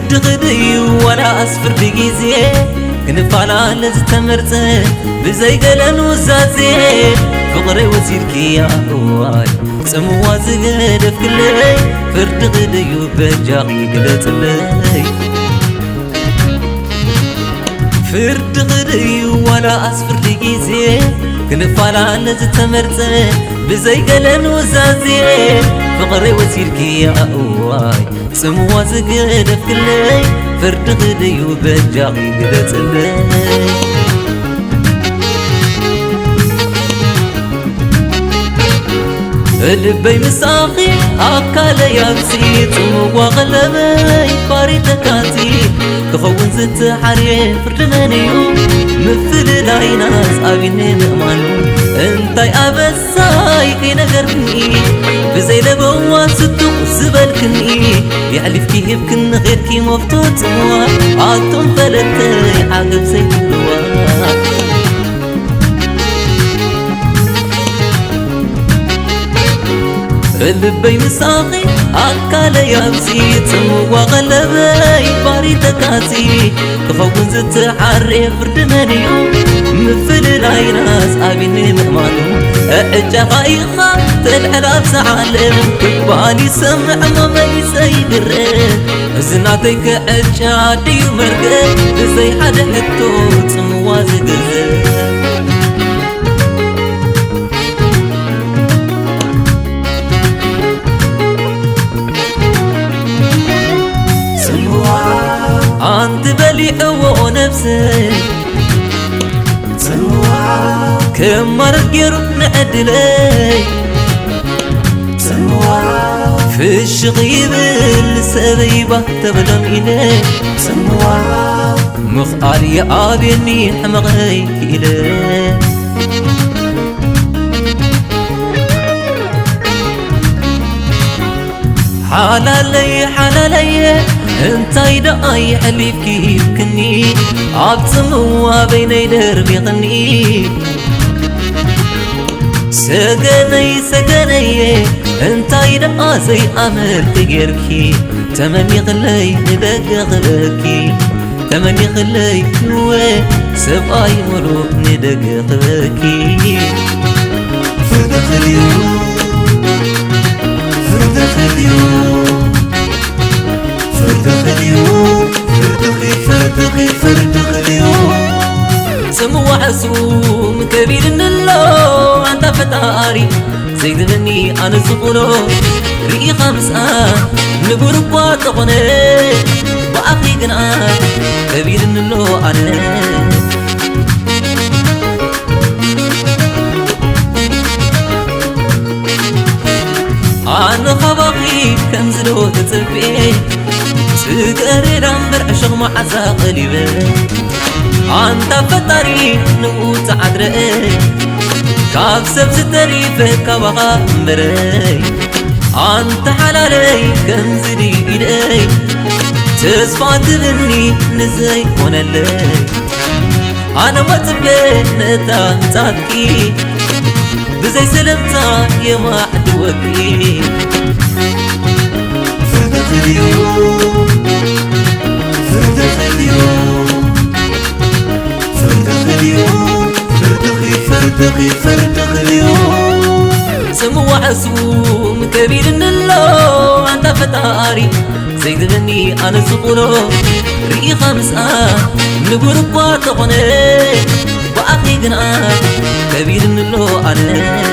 فرد غدي ولا أسفر بجيزي كنفعل لزتمرت بزي قلن وزازي فقري وسيركي يا هواي سموا زغد فكلي فرد غدي وبجاقي قلت لي فرد غدي ولا أسفر بجيزي كنفعل لزتمرت بزي قلن وزازي فقري وسيركي يا هواي سموا زغد فكلي فرد غدي وبجاقي قلت لي لبي مساقي أكالي يابسي تموا غلبي باري تكاتي كخون زت حري فردنانيو مثل العيناس أبيني نغمانو انتاي أبساي كي نغرني بزي لبوا ستو زبالكني يحلف كي يبكن غير كي مفتوط تموا عطم ثلاثي عقب زي الوار لبي مساقي أكالي يابسي تموا غلبي باري تكاتي كخون زت حري فردنانيو مثل العيناس أبيني مهمانو أجاقايخا تلعلاب سعالم بالي سمع مامي سيدرين زناتيك أجادي ومرقب زي حد حتو تموا زقزق أنت بلي أو نفسي سموا كم مرقر نعدلي سموا في الشغيب السبيبة تبلم إلي سموا مخالي أبيني حمغيك إلي حلالي حلالي انتاي داي حليف كيف كني عبتموا بيني دربي غني سجني سجني انتاي دا زي عمل تجركي تمني غلي ندق غلكي تمني غلي نوي سباي مروك ندق غلكي فردخ اليوم فردخ اليوم فردخ اليوم فردخ اليوم سموا حسوم كبير اللو أنت فتاري زيد مني أنا سقولو ريقي خمسة نقول بواطقني وأخي قناع كبير اللو أنا خباقي كنزلو تتبعي سكري دمبر عشق معزا قليبي أنت فتاري نقوت عدري كاب سبز تريفك كبغا مري أنت حلالي كنزلي إلي تسفى تبني نزي ونالي أنا ما تبين نتا تاكي بزي سلمتا يما عدوكي فردخ اليوم فردخ اليوم فردخ اليوم فردخ اليوم سموا حسوم كبير اللو أنت فتاري زيد مني أنا سقولو ريقي خمسة نقول بواطقني وأخي قناع كبير اللو أنا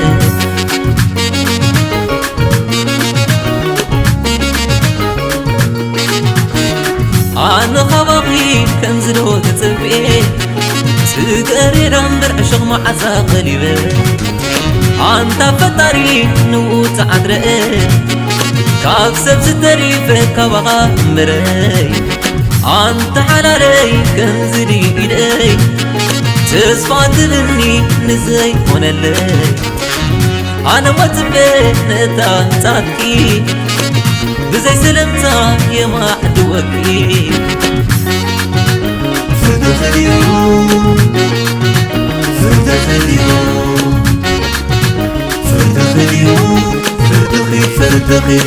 خباقي كنزلو تتبعي سكري دمبر عشق معزا قليبي أنت فتاري نوت عدري كاب سبز تريفك كبغا مري أنت حلالي كنزلي إلي تسفى تبني نزي ونالي أنا ما تبين نتا تاكي بزي سلمتا يما عدوكي فردخ اليوم فردخ اليوم فردخ اليوم فردخي